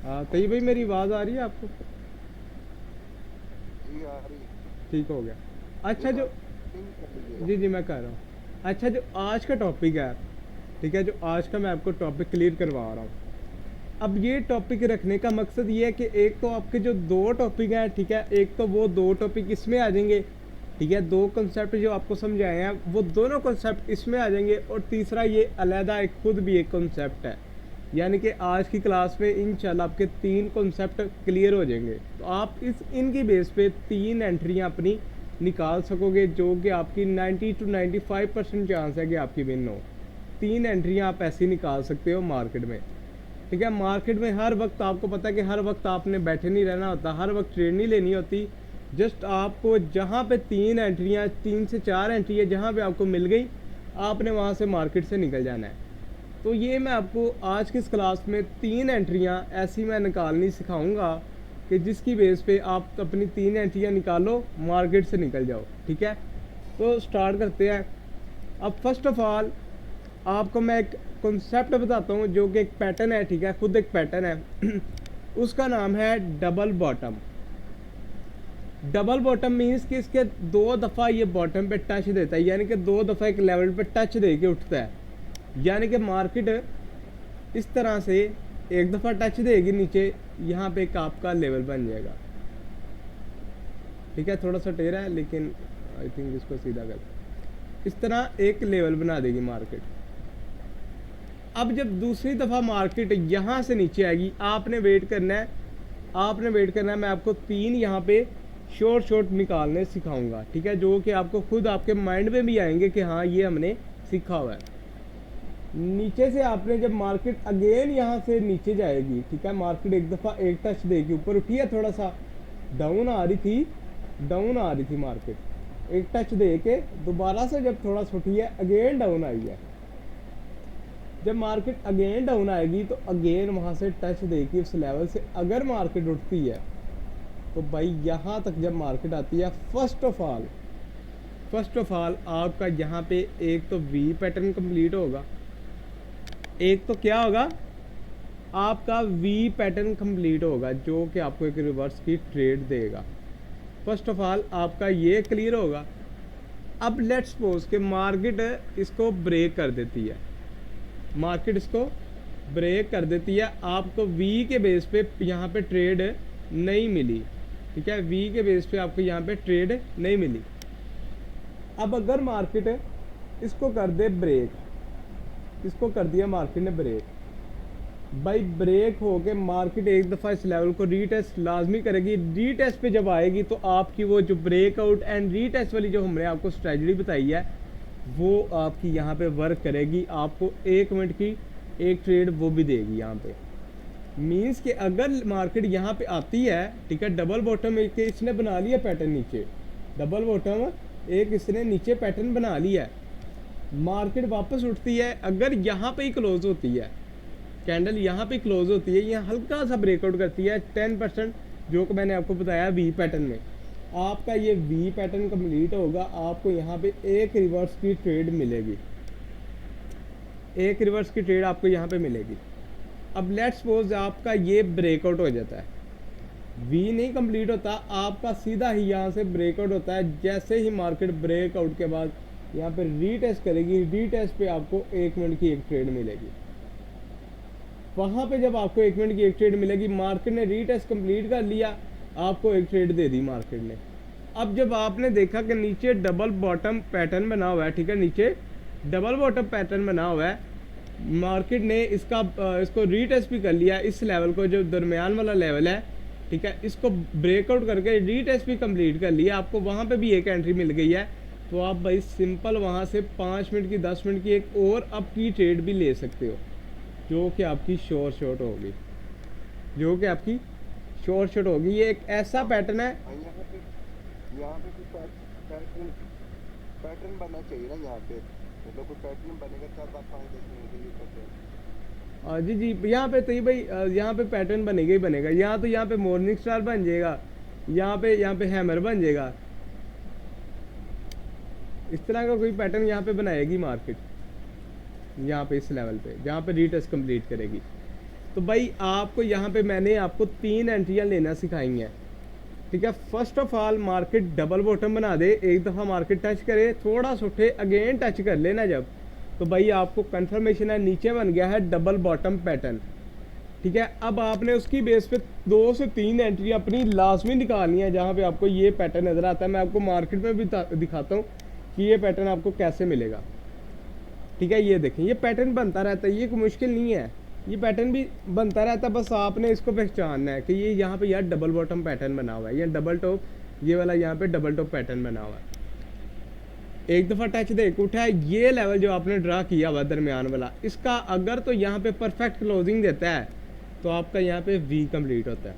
हाँ तई भाई, मेरी आवाज़ आ रही है आपको? जी आ रही। ठीक हो गया। अच्छा एक बार जो पिंग कर लीजिएगा। जी जी मैं कह रहा हूँ। अच्छा जो आज का टॉपिक है, ठीक है, जो आज का मैं आपको टॉपिक क्लियर करवा रहा हूँ। अब ये टॉपिक रखने का मकसद ये है कि एक तो आपके जो दो टॉपिक हैं, ठीक है, एक तो वो दो टॉपिक इसमें आ जाएंगे, ठीक है, दो कॉन्सेप्ट जो आपको समझाए हैं वो दोनों कॉन्सेप्ट इसमें आ जाएंगे, और तीसरा ये अलहदा एक खुद भी एक कॉन्सेप्ट है। यानी कि आज की क्लास में इंशाल्लाह आपके तीन कॉन्सेप्ट क्लियर हो जाएंगे, तो आप इस इनकी बेस पे तीन एंट्रियां अपनी निकाल सकोगे, जो कि आपकी 90 to 95% चांस है कि आपकी विन हो। तीन एंट्रियां आप ऐसी निकाल सकते हो मार्केट में। ठीक है, मार्केट में हर वक्त आपको पता है कि हर वक्त आपने बैठे नहीं रहना होता, हर वक्त ट्रेड नहीं लेनी होती। जस्ट आपको जहाँ पे तीन एंट्रियाँ, 3 से 4 एंट्री है, जहाँ पे आपको मिल गई, आपने वहाँ से मार्केट से निकल जाना है। तो ये मैं आपको आज की इस क्लास में तीन एंट्रियाँ ऐसी मैं निकालनी सिखाऊंगा कि जिसकी बेस पे आप अपनी तीन एंट्रियाँ निकालो, मार्केट से निकल जाओ। ठीक है, तो स्टार्ट करते हैं। अब फर्स्ट ऑफ ऑल आपको मैं एक कॉन्सेप्ट बताता हूँ जो कि एक पैटर्न है, ठीक है, खुद एक पैटर्न है। उसका नाम है double bottom. Double bottom means कि इसके दो दफ़ा ये बॉटम पे टच देता है, यानी कि दो दफ़ा एक लेवल पे टच दे के उठता है। यानी कि मार्केट इस तरह से एक दफ़ा टच देगी नीचे, यहाँ पे एक आपका लेवल बन जाएगा। ठीक है, थोड़ा सा टेढ़ा है लेकिन आई थिंक इसको सीधा कर, इस तरह एक लेवल बना देगी मार्केट। अब जब दूसरी दफ़ा मार्केट यहाँ से नीचे आएगी, आपने वेट करना है, आपने वेट करना है। मैं आपको तीन यहाँ पे शॉर्ट निकालने सिखाऊंगा, ठीक है, जो कि आपको खुद आपके माइंड में भी आएंगे कि हाँ ये हमने सीखा हुआ है। नीचे से आपने जब मार्केट अगेन यहाँ से नीचे जाएगी, ठीक है, मार्केट एक दफ़ा एक टच देगी, ऊपर उठी है, थोड़ा सा डाउन आ रही थी, डाउन आ रही थी मार्केट, एक टच दे के दोबारा से जब थोड़ा सा उठी है, अगेन डाउन आई है। जब मार्केट अगेन डाउन आएगी तो अगेन वहाँ से टच देगी उस लेवल से, अगर मार्केट उठती है तो भाई यहाँ तक जब मार्केट आती है, फर्स्ट ऑफ ऑल आपका यहाँ पे एक तो वी पैटर्न कंप्लीट होगा, एक तो क्या होगा, आपका वी पैटर्न कंप्लीट होगा, जो कि आपको एक रिवर्स की ट्रेड देगा। फर्स्ट ऑफ ऑल आपका ये क्लियर होगा। अब लेट्स सपोज कि मार्केट इसको ब्रेक कर देती है, मार्केट इसको ब्रेक कर देती है, आपको वी के बेस पे यहाँ पे ट्रेड नहीं मिली, ठीक है, वी के बेस पे आपको यहाँ पे ट्रेड नहीं मिली। अब अगर मार्केट इसको कर दे ब्रेक, इसको कर दिया मार्केट ने ब्रेक, भाई ब्रेक हो के मार्केट एक दफ़ा इस लेवल को रीटेस्ट लाजमी करेगी। रीटेस्ट पे जब आएगी तो आपकी वो जो ब्रेकआउट एंड रीटेस्ट वाली जो हमने आपको स्ट्रेटजी बताई है, वो आपकी यहाँ पे वर्क करेगी, आपको 1 मिनट की एक ट्रेड वो भी देगी यहाँ पे। मीन्स कि अगर मार्केट यहाँ पे आती है, ठीक है, डबल बॉटम एक इसने बना लिया पैटर्न नीचे, डबल बॉटम एक इसने नीचे पैटर्न बना लिया है, मार्केट वापस उठती है, अगर यहाँ पे ही क्लोज होती है, कैंडल यहाँ पे क्लोज होती है, यहाँ हल्का सा ब्रेकआउट करती है 10%, जो कि मैंने आपको बताया वी पैटर्न में, आपका ये वी पैटर्न कंप्लीट होगा, आपको यहाँ पे एक रिवर्स की ट्रेड मिलेगी, एक रिवर्स की ट्रेड आपको यहाँ पे मिलेगी। अब लेट्स सपोज आपका ये ब्रेकआउट हो जाता है, वी नहीं कंप्लीट होता, आपका सीधा ही यहाँ से ब्रेकआउट होता है। जैसे ही मार्केट ब्रेकआउट के बाद यहाँ पे रीटेस्ट करेगी, रीटेस्ट पे आपको 1 मिनट की एक ट्रेड मिलेगी। वहाँ पे जब आपको 1 मिनट की एक ट्रेड मिलेगी, मार्केट ने रीटेस्ट कंप्लीट कर लिया, आपको एक ट्रेड दे दी मार्केट ने। अब जब आपने देखा कि नीचे डबल बॉटम पैटर्न बना हुआ है, ठीक है, नीचे डबल बॉटम पैटर्न बना हुआ है, मार्केट ने इसको रीटेस्ट भी कर लिया, इस लेवल को जो दरमियान वाला लेवल है, ठीक है, इसको ब्रेकआउट करके रीटेस्ट भी कंप्लीट कर लिया, आपको वहाँ पे भी एक एंट्री मिल गई है, तो आप भाई सिंपल वहाँ से 5 मिनट की 10 मिनट की एक और अप की ट्रेड भी ले सकते हो, जो कि आपकी शॉर्ट होगी, जो कि आपकी शॉर्ट होगी। ये एक ऐसा पैटर्न है। हाँ, यहाँ पे भी पैटर्न पैटर्न बनना चाहिए ना यहाँ पे, मतलब कोई पैटर्न बनेगा तब आप 5-10 मिनट के लिए करते हैं। जी जी, यहाँ पे तो ये भाई यहाँ पे पैटर्न बनेगा ही बनेगा, यहाँ तो यहाँ पे मॉर्निंग स्टार बन जाएगा, यहाँ पे हैमर बन जाएगा, इस तरह का कोई पैटर्न यहाँ पे बनाएगी मार्केट, यहाँ पे इस लेवल पे जहाँ पे रीटेस्ट कंप्लीट करेगी। तो भाई आपको यहाँ पे मैंने आपको 3 एंट्रियाँ लेना सिखाई हैं, ठीक है। First of all market double bottom बना दे, एक दफ़ा मार्केट टच करे, थोड़ा सा उठे, अगेन टच कर लेना जब, तो भाई आपको कंफर्मेशन है नीचे बन गया है डबल बॉटम पैटर्न, ठीक है। अब आपने उसकी बेस पे 2 से 3 एंट्री अपनी लाजमी निकालनी है जहाँ पे आपको ये पैटर्न नज़र आता है। मैं आपको मार्केट में भी दिखाता हूँ कि ये पैटर्न आपको कैसे मिलेगा, ठीक है। ये देखें, ये पैटर्न बनता रहता है, ये कोई मुश्किल नहीं है, ये पैटर्न भी बनता रहता है, बस आपने इसको पहचानना है कि ये यहाँ पे यार डबल बॉटम पैटर्न बना हुआ है, या डबल टॉप, ये वाला यहाँ पे डबल टॉप पैटर्न बना हुआ है। एक दफ़ा टच देख उठा है, ये लेवल जो आपने ड्रा किया हुआ दरमियान वाला, इसका अगर तो यहाँ पे परफेक्ट क्लोजिंग देता है तो आपका यहाँ पे वी कंप्लीट होता है।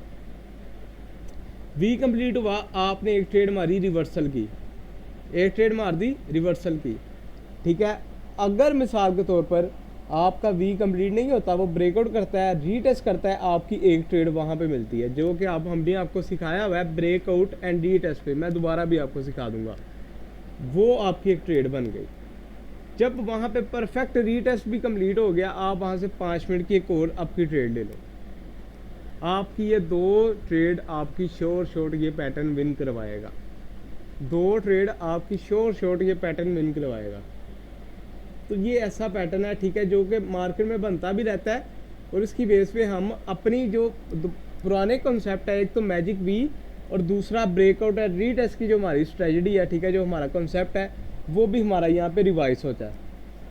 वी कंप्लीट हुआ, आपने एक ट्रेड मारी रिवर्सल की, एक ट्रेड मार दी रिवर्सल की, ठीक है। अगर मिसाल के तौर पर आपका वी कंप्लीट नहीं होता, वो ब्रेकआउट करता है, रीटेस्ट करता है, आपकी एक ट्रेड वहाँ पे मिलती है, जो कि हमने आपको सिखाया हुआ है ब्रेकआउट एंड रीटेस्ट पे, मैं दोबारा भी आपको सिखा दूंगा। वो आपकी एक ट्रेड बन गई। जब वहाँ पे परफेक्ट रीटेस्ट भी कंप्लीट हो गया, आप वहाँ से 5 मिनट की एक और आपकी ट्रेड ले लो। आपकी ये 2 ट्रेड आपकी श्योर शॉट ये पैटर्न विन करवाएगा, 2 ट्रेड आपकी श्योर शॉट ये पैटर्न विन करवाएगा। तो ये ऐसा पैटर्न है, ठीक है, जो कि मार्केट में बनता भी रहता है, और इसकी बेस पे हम अपनी जो पुराने कॉन्सेप्ट है, एक तो मैजिक वी और दूसरा ब्रेकआउट है रीटेस्ट की जो हमारी स्ट्रेटजी है, ठीक है, जो हमारा कॉन्सेप्ट है वो भी हमारा यहाँ पे रिवाइज होता है।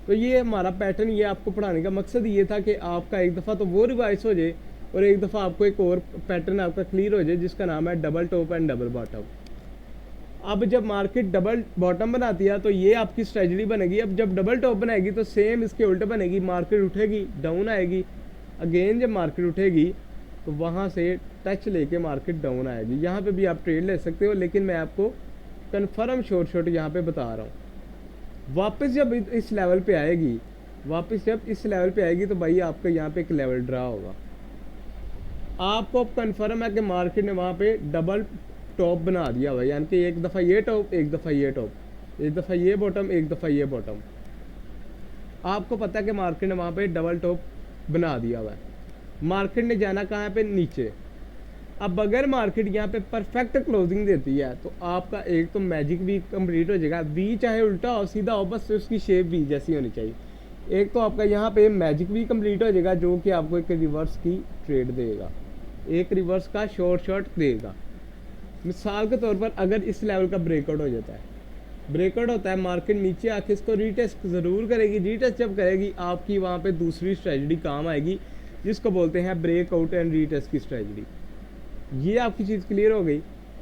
तो ये हमारा पैटर्न, ये आपको पढ़ाने का मकसद ये था कि आपका एक दफ़ा तो वो रिवाइज हो जाए, और एक दफ़ा आपको एक और पैटर्न आपका क्लियर हो जाए जिसका नाम है double top and double bottom. अब जब मार्केट डबल बॉटम बनाती है तो ये आपकी स्ट्रेटजी बनेगी। अब जब डबल टॉप बनाएगी तो सेम इसके उल्टे बनेगी, मार्केट उठेगी, डाउन आएगी, अगेन जब मार्केट उठेगी तो वहाँ से टच लेके मार्केट डाउन आएगी। यहाँ पे भी आप ट्रेड ले सकते हो, लेकिन मैं आपको कन्फर्म शॉर्ट यहाँ पे बता रहा हूँ। वापस जब इस लेवल पे आएगी, वापस जब इस लेवल पे आएगी तो भाई आपका यहाँ पे एक लेवल ड्रा होगा। आपको अब कन्फर्म है कि मार्केट ने वहाँ पे डबल टॉप बना दिया हुआ है, यानी कि एक दफ़ा ये टॉप, एक दफ़ा ये टॉप, एक दफ़ा ये बॉटम, एक दफ़ा ये बॉटम। आपको पता है कि मार्केट ने वहाँ पे डबल टॉप बना दिया हुआ है। मार्केट ने जाना कहाँ पे, नीचे। अब अगर मार्केट यहाँ पे परफेक्ट क्लोजिंग देती है तो आपका एक तो मैजिक वी कंप्लीट हो जाएगा, वी चाहे उल्टा हो सीधा हो, बस उसकी शेप वी जैसी होनी चाहिए। एक तो आपका यहाँ पे मैजिक वी कंप्लीट हो जाएगा, जो कि आपको एक रिवर्स की ट्रेड देगा, एक रिवर्स का शॉर्ट देगा। मिसाल के तौर पर अगर इस लेवल का ब्रेकआउट हो जाता है, ब्रेकआउट होता है, मार्केट नीचे आके इसको रीटेस्ट ज़रूर करेगी। रीटेस्ट जब करेगी आपकी वहाँ पे दूसरी स्ट्रेटजी काम आएगी, जिसको बोलते हैं ब्रेकआउट एंड रीटेस्ट की स्ट्रेटजी। ये आपकी चीज़ क्लियर हो गई।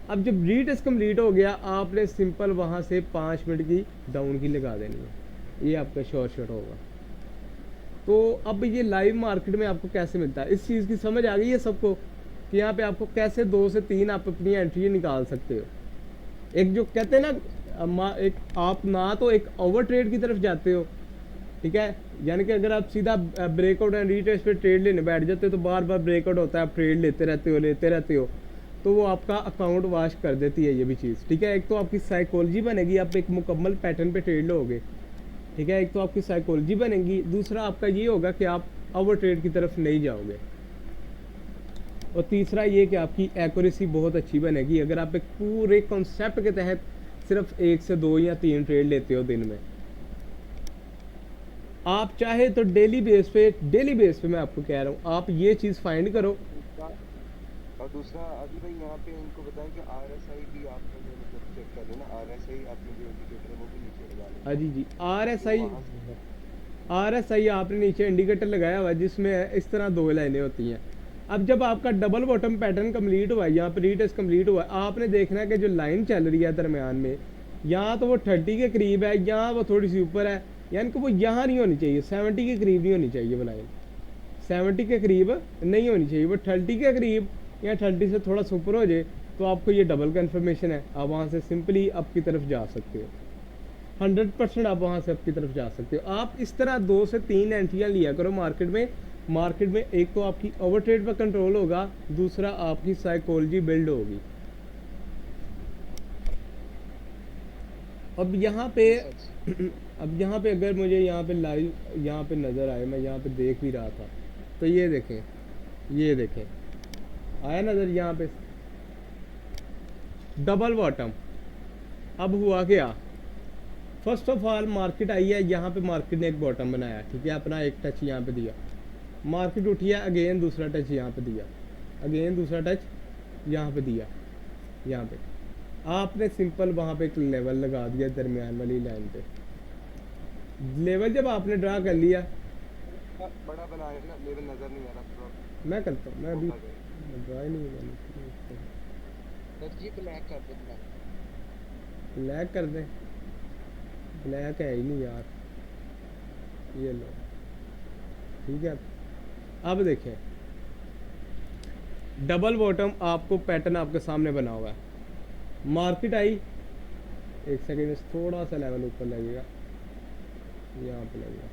अब जब रीटेस्ट कंप्लीट हो गया, आपने सिंपल वहाँ से 5 मिनट की डाउन की लगा देनी है, ये आपका शॉर्ट होगा। तो अब ये लाइव मार्केट में आपको कैसे मिलता है, इस चीज़ की समझ आ गई है सबको कि यहाँ पे आपको कैसे 2 से 3 आप अपनी एंट्री निकाल सकते हो। एक जो कहते हैं ना, एक आप ना तो एक ओवर ट्रेड की तरफ जाते हो, ठीक है, यानी कि अगर आप सीधा ब्रेकआउट एंड रीटेस्ट पे ट्रेड लेने बैठ जाते हो तो बार बार ब्रेकआउट होता है, आप ट्रेड लेते रहते हो, तो वो आपका अकाउंट वॉश कर देती है ये भी चीज़, ठीक है। एक तो आपकी साइकोलॉजी बनेगी, आप एक मुकम्मल पैटर्न पे ट्रेड लोगे, ठीक है, एक तो आपकी साइकोलॉजी बनेगी, दूसरा आपका ये होगा कि आप ओवर ट्रेड की तरफ नहीं जाओगे, और तीसरा ये कि आपकी एक्यूरेसी बहुत अच्छी बनेगी अगर आप एक पूरे कॉन्सेप्ट के तहत सिर्फ 1 से 2 या 3 ट्रेड लेते हो दिन में। आप चाहे तो डेली बेस पे मैं आपको कह रहा हूँ, आप ये चीज़ फाइंड करो। और दूसरा अभी भाई यहाँ पे इनको बताएं कि RSI भी आपने जो मतलब चेक कर लेना, RSI आपने जो इंडिकेटर है वो भी नीचे लगा लेना। हाँ जी, RSI आपने नीचे इंडिकेटर लगाया हुआ है जिसमें इस तरह 2 लाइनें होती हैं। अब जब आपका डबल बॉटम पैटर्न कंप्लीट हुआ है, यहाँ पर रीटेस्ट कंप्लीट हुआ है, आपने देखना है कि जो लाइन चल रही है दरमियान में, यहाँ तो वो 30 के करीब है, यहाँ वो थोड़ी सी ऊपर है, यानी कि वो यहाँ नहीं होनी चाहिए, 70 के करीब नहीं होनी चाहिए वो लाइन, 70 के करीब नहीं होनी चाहिए, वो 30 के करीब या 30 से थोड़ा सा ऊपर हो जाए तो आपको ये डबल कन्फर्मेशन है, आप वहाँ से सिंपली अप की तरफ जा सकते हो, 100% आप वहाँ से अप की तरफ जा सकते हो। आप इस तरह 2 से 3 एंट्रियाँ लिया करो मार्केट में एक तो आपकी ओवर ट्रेड पर कंट्रोल होगा, दूसरा आपकी साइकोलॉजी बिल्ड होगी। अब यहाँ पे अगर मुझे यहाँ पे लाइव यहाँ पे नज़र आए, मैं यहाँ पे देख भी रहा था, तो ये देखें ये देखें, आया नज़र यहाँ पे डबल बॉटम। अब हुआ क्या, first of all market I है, यहाँ पे मार्केट ने एक बॉटम बनाया, ठीक है, अपना एक टच यहाँ पे दिया, मार्केट उठी है, अगेन दूसरा टच यहाँ पे दिया, अगेन दूसरा टच यहाँ पे दिया, यहाँ पे आपने सिंपल वहाँ पे एक लेवल लगा दिया दरमियान वाली लाइन पे। लेवल जब आपने ड्रा कर लिया, बड़ा बनाया ना, लेवल नजर नहीं आ रहा थोड़ा। मैं करता हूँ, मैं अभी आ गया। ड्रा ही नहीं मैंने, सर जी ब्लैक कर देना। ब्लैक कर दें, ब्लैक है ही नहीं यार, ये लो, ठीक है। अब देखें डबल बॉटम आपको पैटर्न आपके सामने बना हुआ है, मार्केट आई, एक सेकेंड में थोड़ा सा लेवल ऊपर लगेगा, यहाँ पे लगेगा,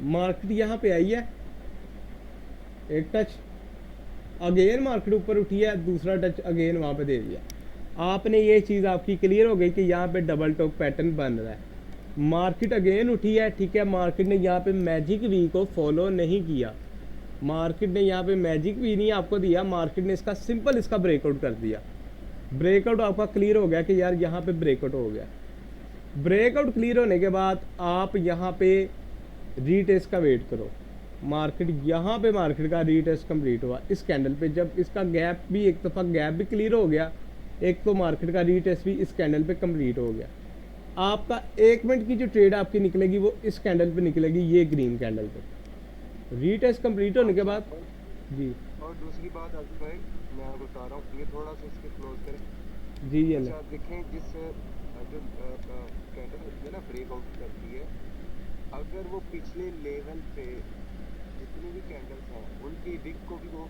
मार्केट यहाँ पे आई है, एक टच, अगेन मार्केट ऊपर उठी है, दूसरा टच अगेन वहाँ पे दे दिया। आपने ये चीज़ आपकी क्लियर हो गई कि यहाँ पे डबल टॉप पैटर्न बन रहा है, मार्केट अगेन उठी है, ठीक है, मार्केट ने यहाँ पे मैजिक वी को फॉलो नहीं किया, मार्केट ने यहाँ पे मैजिक वी नहीं आपको दिया, मार्केट ने इसका सिंपल इसका ब्रेकआउट कर दिया। ब्रेकआउट आपका क्लियर हो गया कि यार यहाँ पे ब्रेकआउट हो गया। ब्रेकआउट क्लियर होने के बाद आप यहाँ पे रीटेस्ट का वेट करो, मार्केट यहाँ पे मार्केट का रीटेस्ट कंप्लीट हुआ इस कैंडल पे, जब इसका गैप भी एक दफ़ा गैप भी क्लियर हो गया, एक तो मार्केट का रीटेस्ट भी इस कैंडल पे कंप्लीट हो गया, आपका 1 मिनट की जो ट्रेड आपकी निकलेगी वो इस कैंडल पे निकलेगी, ये ग्रीन कैंडल पे। रीटेस्ट कंप्लीट होने के बाद जी, और दूसरी बात आसिफ भाई मैं आपको बता रहा हूँ, ये थोड़ा सा इसके क्लोज करें। जी ये अच्छा देखें, जिस जो कैंडल होती है ना ब्रेकआउट करती है, अगर वो पिछले लेवल पे जितनी भी कैंडल्स हैं उनकी विक को भी वो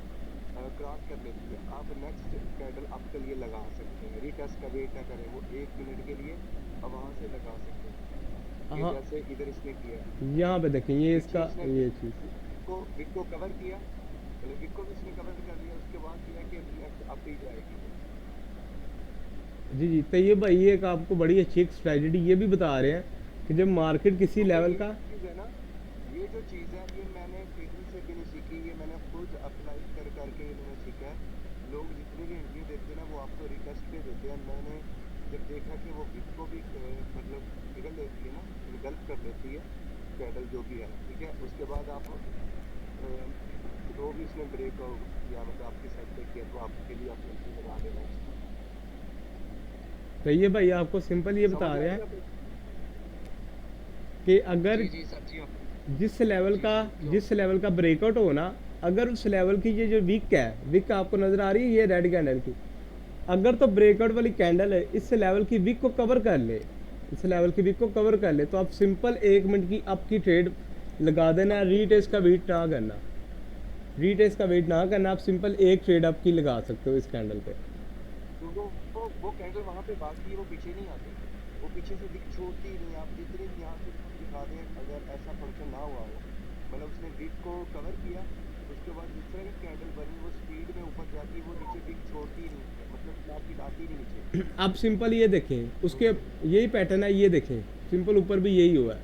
क्रॉस कर लेती है, आप नेक्स्ट कैंडल आपके लिए लगा सकते हैं, रीटेस्ट का वेट ना करें, वो 1 मिनट के लिए अब वहाँ से लगा सकते हैं। ये हाँ, जैसे इधर इसने किया, यहाँ पे देखें ये इसका ये चीज़ विक को कवर किया, मतलब विक को भी इसने कवर कर लिया, उसके बाद किया कि नेक्स्ट अब ही जाएगी। जी जी, तो ये भाई एक आपको बड़ी अच्छी एक स्ट्रेटजी ये भी बता रहे हैं कि जब मार्केट किसी लेवल का, चीज़ है ना, ये जो चीज़ है ये मैंने किसी से भी नहीं सीखी, ये मैंने खुद अप्लाई कर करके मैंने सीखा है। लोग जितने भी इंटरव्यू देते हैं ना वो आपको रिक्वेस्ट पे देते हैं, मैंने जब देखा कि वो विक को भी मतलब निकल लेती है ना, गल्प कर लेती है कैंडल जो भी है, ठीक है, उसके बाद आप जो भी उसने ब्रेक किया मतलब आपके साइड पे किया तो आपके लिए आप एंट्री लगा देना। तो ये भाई आपको सिंपल ये बता समझ रहे आ हैं गया आपको? कि अगर जी जी सर जी जिस लेवल का जिस लेवल का ब्रेकआउट हो ना, अगर उस लेवल की ये जो विक है, विक आपको नज़र आ रही है ये रेड कैंडल की, अगर तो ब्रेकआउट वाली कैंडल है इस लेवल की विक को कवर कर ले, इस लेवल की विक को कवर कर ले, तो आप सिंपल 1 मिनट की आपकी ट्रेड लगा देना, रीटेस्ट का वेट ना करना, रीटेस्ट का वेट ना करना, आप सिंपल एक ट्रेड आपकी लगा सकते हो इस कैंडल पे। तो वो कैंडल वहाँ पे बाकी है, वो पीछे नहीं आते, वो पीछे से दिख छोड़ती ही नहीं, आप जितने भी यहाँ से दिखा दें अगर ऐसा फंक्शन ना हुआ हो, मतलब उसने विक को कवर किया, उसके बाद दूसरा भी कैंडल बनी वो स्पीड में ऊपर जाती, वो नीचे विक छोड़ती ही नहीं, मतलब मार्केट आती ही नहीं नीचे। आप सिंपल ये देखें उसके यही पैटर्न है, ये देखें सिंपल ऊपर भी यही हुआ है,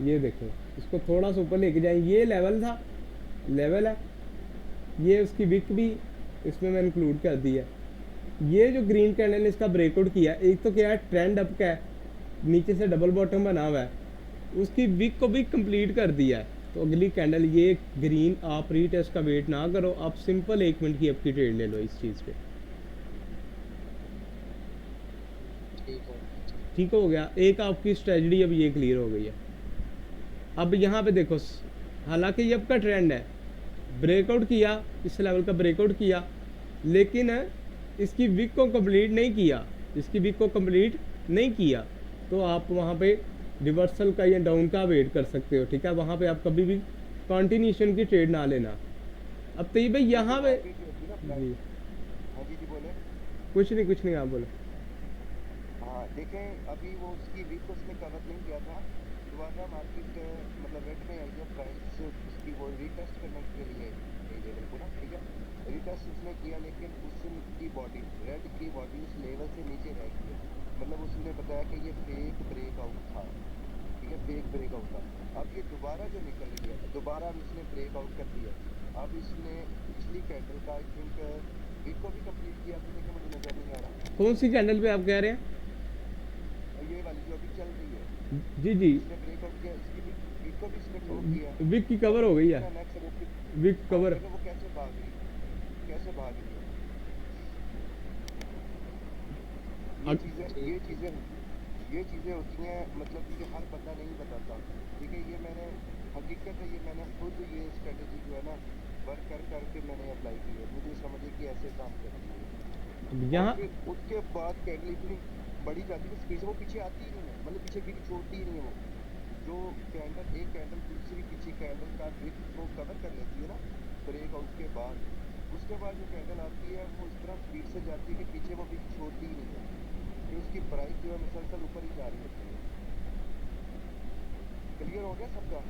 ये देखें, इसको थोड़ा सा ऊपर लेके जाएं, ये लेवल था, लेवल है, ये उसकी विक भी इसमें मैं इंक्लूड कर दी है। ये जो ग्रीन कैंडल ने इसका ब्रेकआउट किया, एक तो क्या है ट्रेंड अप का है, नीचे से डबल बॉटम बना हुआ है, उसकी विक को भी कंप्लीट कर दिया है, तो अगली कैंडल ये ग्रीन, आप रीटेस्ट का वेट ना करो, आप सिंपल 1 मिनट की आपकी ट्रेड ले लो इस चीज़ पे, ठीक हो गया। एक आपकी स्ट्रेटजी अब ये क्लियर हो गई है। अब यहाँ पे देखो, हालांकि ये आपका ट्रेंड है, ब्रेकआउट किया, इस लेवल का ब्रेकआउट किया, लेकिन इसकी विक को कंप्लीट नहीं किया, इसकी विक को कंप्लीट नहीं किया, तो आप वहाँ पे रिवर्सल का या डाउन का वेट कर सकते हो, ठीक है, वहाँ पे आप कभी भी कंटिन्यूशन की ट्रेड ना लेना। अब तो ये भाई यहाँ पे जी, हाँ जी जी बोले। कुछ नहीं आप बोलो। हाँ देखें, अभी वो उसकी विक उसने कवर नहीं किया था, दोबारा मार्केट मतलब रेड में आई है, प्राइस उसकी वो रीटेस्ट करने के लिए लेवल को ना, ठीक है, रीटेस्ट उसने किया, लेकिन उसकी बॉडी रेड की बॉडी उस लेवल से नीचे रह गई है, मतलब उसने बताया कि ये फेक ब्रेकआउट था, ठीक है, फेक ब्रेकआउट था। अब ये दोबारा जो निकल रही है, दोबारा उसने ब्रेकआउट कर दिया, अब अब इसने पिछली कैंडल का आई थिंक वीक को भी कंप्लीट किया आपने देखा, मुझे नजर नहीं आ रहा। कौन सी कैंडल पे आप कह रहे हैं? और ये वाली जो अभी चल रही है, जी जी, इसने ब्रेकआउट किया, इसकी वीक को भी इसने क्लोज किया। विक की अब कवर हो गई है, इसका नेक्स्ट रूट, विक हाँ कवर। देखो वो कैसे भाग रही है, कैसे भाग रही है। ये चीज़ें होती हैं, मतलब कि हर बंदा नहीं बताता, ठीक है। ये मैंने हकीकत है, ये मैंने खुद ये स्ट्रेटेजी जो है ना वर्क करके मैंने अप्लाई की है, मुझे समझे कि ऐसे काम करती है। और यहाँ फिर उसके बाद कैंडल इतनी बड़ी जाती है कि स्पीड से वो पीछे आती ही नहीं है, मतलब पीछे विक छोड़ती ही नहीं है। वो जो कैंडल, एक कैंडल दूसरी पीछे कैंडल का विक को कवर कर लेती है ना ब्रेकआउट के बाद, उसके बाद जो कैंडल आती है वो इस तरह स्पीड से जाती है कि पीछे वो विक छोड़ती ही नहीं है, कि उसकी प्राइस जो है मुसलसल ऊपर ही जा रही होती है। क्लियर हो गया सबका?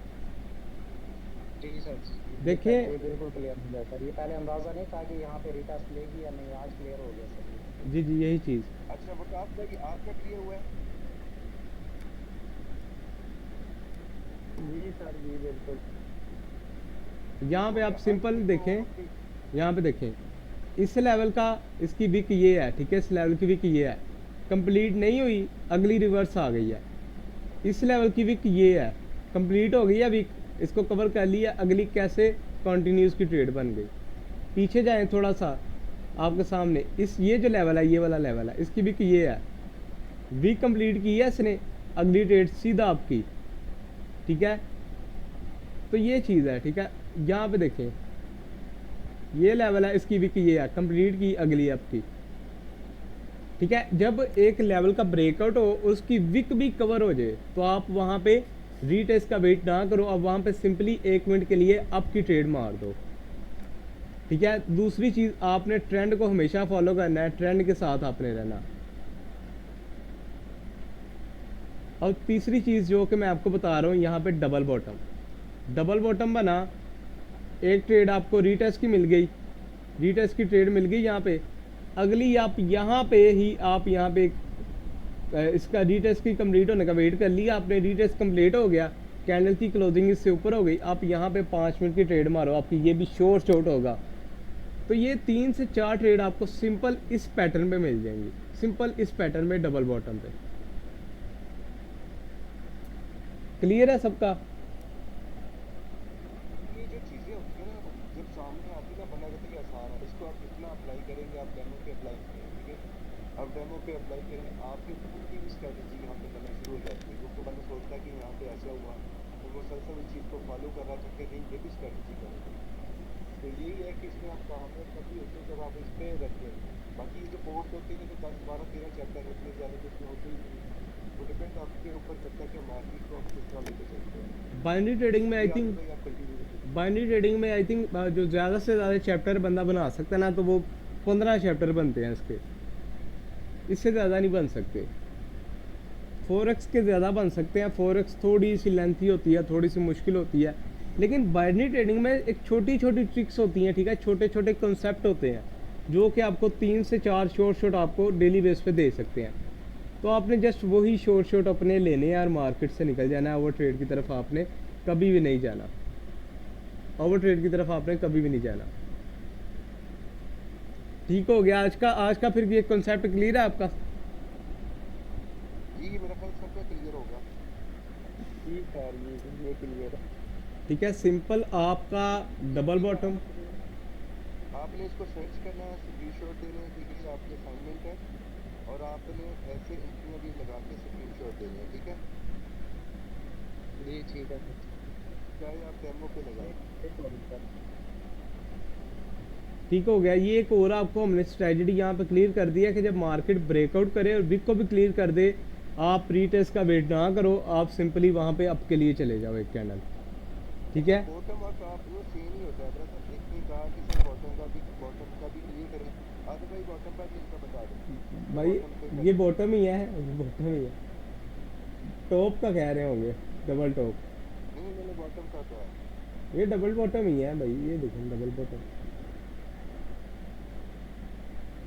जी सर, देखिए, ये बिल्कुल क्लियर हो गया सर। ये पहले अंदाजा नहीं था कि यहाँ पे रिटेस्ट लेगी या नहीं, आज क्लियर हो गया सर। जी जी यही चीज़। अच्छा विकास भाई, आपका क्लियर हुआ है? जी सर, जी बिल्कुल। यहाँ पे आप हर सिंपल किसी को देखें, अपनी- यहाँ पे देखें, इस लेवल का इसकी विक ये है, ठीक है, इस लेवल की विक ये है, कंप्लीट नहीं हुई, अगली रिवर्स आ गई है। इस लेवल की विक ये है, कंप्लीट हो गई है विक, इसको कवर कर लिया, अगली कैसे कंटिन्यूस की ट्रेड बन गई। पीछे जाएं थोड़ा सा आपके सामने, इस ये जो लेवल है, ये वाला लेवल है, इसकी विक ये है, विक कंप्लीट की है इसने, अगली ट्रेड सीधा आपकी, ठीक है। तो ये चीज़ है, ठीक है। यहाँ पे देखें, ये लेवल है, इसकी विक ये है, कंप्लीट की अगली आपकी, ठीक है। जब एक लेवल का ब्रेकआउट हो, उसकी विक भी कवर हो जाए, तो आप वहाँ पे रीटेस्ट का वेट ना करो, अब वहाँ पे सिंपली 1 मिनट के लिए अप की ट्रेड मार दो, ठीक है। दूसरी चीज़, आपने ट्रेंड को हमेशा फॉलो करना है, ट्रेंड के साथ आपने रहना। और तीसरी चीज़ जो कि मैं आपको बता रहा हूँ, यहाँ पे डबल बॉटम बना, एक ट्रेड आपको रीटेस्ट की मिल गई, रीटेस्ट की ट्रेड मिल गई यहाँ पे, अगली आप यहाँ पे ही आप यहाँ पे इसका रीटेस्ट की कंप्लीट होने का वेट कर लिया आपने, रीटेस्ट कंप्लीट हो गया, कैंडल की क्लोजिंग इससे ऊपर हो गई, आप यहाँ पे 5 मिनट की ट्रेड मारो, आपकी ये भी शॉर्ट होगा। तो ये 3 से 4 ट्रेड आपको सिंपल इस पैटर्न पे मिल जाएंगी, सिंपल इस पैटर्न में डबल बॉटम पे। क्लियर है सबका? ये जो चीज़ें होती है ना, जब सामने आती है ना, बना कहते हैं आसान है, इसको आप जितना अप्लाई करेंगे, आप डेमो पे अप्लाई करेंगे, ठीक है। अब डेमो पे अप्लाई करेंगे, आपकी खुद की भी स्ट्रेटेजी यहाँ पे बनना शुरू हो जाती है। उसको बंदा सोचता है कि यहाँ पे ऐसा हुआ, तो वो मुसलसल इस चीज़ को फॉलो कर रहा है, कि नहीं ये भी स्ट्रेटेजी करेंगे। तो यही है कि इसमें आप कामयाब तभी होते हैं जब आप इस पे रखते हैं। बाकी ये जो कोर्स होते हैं, जो 10 12 13 चैप्टर इतने ज़्यादा कुछ होते ही नहीं, वो डिपेंड आपके ऊपर करता है कि मार्केट को आप किस तरह लेके चलते हैं। बाइनरी ट्रेडिंग में आई जी आगे थिंक, भाई आप कंटिन्यू करिए। बाइनरी ट्रेडिंग में आई थिंक जो ज़्यादा से ज़्यादा चैप्टर बंदा बना सकता है ना, तो वो 15 चैप्टर बनते हैं इसके, इससे ज़्यादा नहीं बन सकते। फोरेक्स के ज़्यादा बन सकते हैं, फोरेक्स थोड़ी सी लेंथी होती है, थोड़ी सी मुश्किल होती है, लेकिन बाइनरी ट्रेडिंग में एक छोटी छोटी ट्रिक्स होती हैं, ठीक है, छोटे छोटे कॉन्सेप्ट होते हैं, जो कि आपको 3 से 4 शॉर्ट आपको डेली बेस पे दे सकते हैं। तो आपने जस्ट वही शॉर्ट अपने लेने हैं और मार्केट से निकल जाना है, ओवर ट्रेड की तरफ आपने कभी भी नहीं जाना, ओवर ट्रेड की तरफ आपने कभी भी नहीं जाना। ठीक हो गया आज का फिर ये कॉन्सेप्ट क्लियर है आपका? जी मेरा ख्याल सबका क्लियर होगा। ठीक है, ये क्लियर है। ठीक है, सिंपल आपका डबल बॉटम, आपने इसको सर्च करना है, स्क्रीनशॉट देने हैं, ठीक है, ये आपकी असाइनमेंट है, और आपने ऐसे इंट्रियाँ भी लगा के स्क्रीनशॉट देने हैं, ठीक है। जी ठीक है सर। चाहे आप डेमो पे लगाएं। ठीक हो गया। ये एक और आपको हमने स्ट्रेटजी यहाँ पे क्लियर कर दिया कि जब मार्केट ब्रेकआउट करे और विक को भी क्लियर कर दे, आप रीटेस्ट का वेट ना करो, आप सिंपली वहाँ पे अप के लिए चले जाओ एक कैंडल, ठीक है। बॉटम और टॉप वो सेम ही होता है ब्रदर, एक ने कहा कि सर बॉटम का भी क्लियर करें, आगे भाई बॉटम का भी इसका बता दें भाई ये बॉटम ही है, बॉटम ही है, टॉप का कह रहे होंगे, डबल टॉप, नहीं, मैंने बॉटम का कहा है। ये डबल बॉटम ही है भाई, ये देखो डबल बॉटम।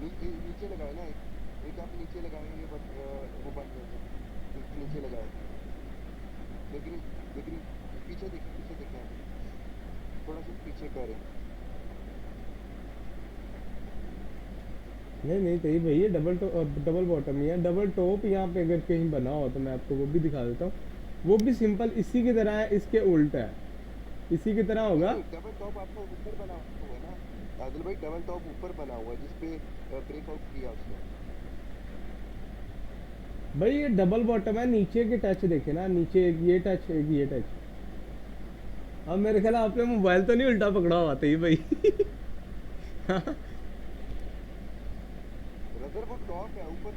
नीचे लगाए ना, एक आप नीचे लगाएंगे वो बंद हो जाए, नीचे लगाए, लेकिन पीछे देखें आप, थोड़ा सा पीछे करें, नहीं नहीं सही भाई, ये डबल बॉटम ही है। डबल टॉप यहाँ पे अगर कहीं बना हो तो मैं आपको वो भी दिखा देता हूँ। वो भी सिंपल इसी की तरह है, इसके उल्टा है, इसी की तरह होगा। डबल टॉप आपका ऊपर बना हुआ है ना आदिल भाई, डबल टॉप ऊपर बना हुआ है जिसपे ब्रेकआउट किया उसने। भाई ये डबल बॉटम है, नीचे के टच देखे ना, नीचे एक ये टच एक ये टच। अब मेरे ख्याल आपने मोबाइल तो नहीं उल्टा पकड़ा हुआ था ये भाई। ब्रदर वो टॉप है ऊपर,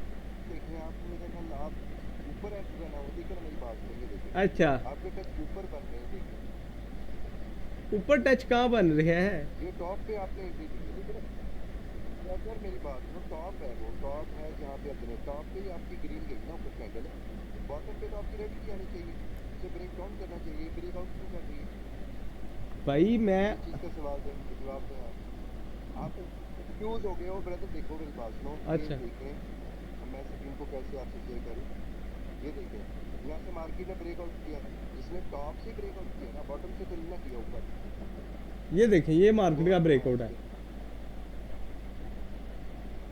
देखें आप, मेरे ख्याल आप ऊपर है बना हुआ, देखिए ना मेरी बात सुनिए, देखिए अच्छा, आपके टच ऊपर बन रहे हैं, देखिए ऊपर टच कहाँ बन रहे हैं? ये टॉप पे आपने एंट्री दी है, लेकिन ब्रदर मेरी बात सुनो, टॉप है वो, टॉप है जहाँ पे अपने टॉप पे ही आपकी ग्रीन गई ना ऊपर कैंडल है, बॉटम पे तो आपकी रेड की आनी चाहिए, इसे ब्रेक डाउन करना चाहिए, ब्रेक आउट क्यों कर रही है? भाई मैं इस चीज़ का जवाब दें आप कंफ्यूज हो गए हो ब्रदर। देखो मेरी बात सुनो, ये अच्छा देखें, अब मैं स्क्रीन को कैसे आपसे शेयर करूँ, ये देखें यहाँ से मार्केट ने ब्रेकआउट किया, इसने टॉप से ब्रेकआउट किया ना, बॉटम से तो नहीं ना किया ऊपर। ये देखें, ये मार्केट का वो ब्रेकआउट है।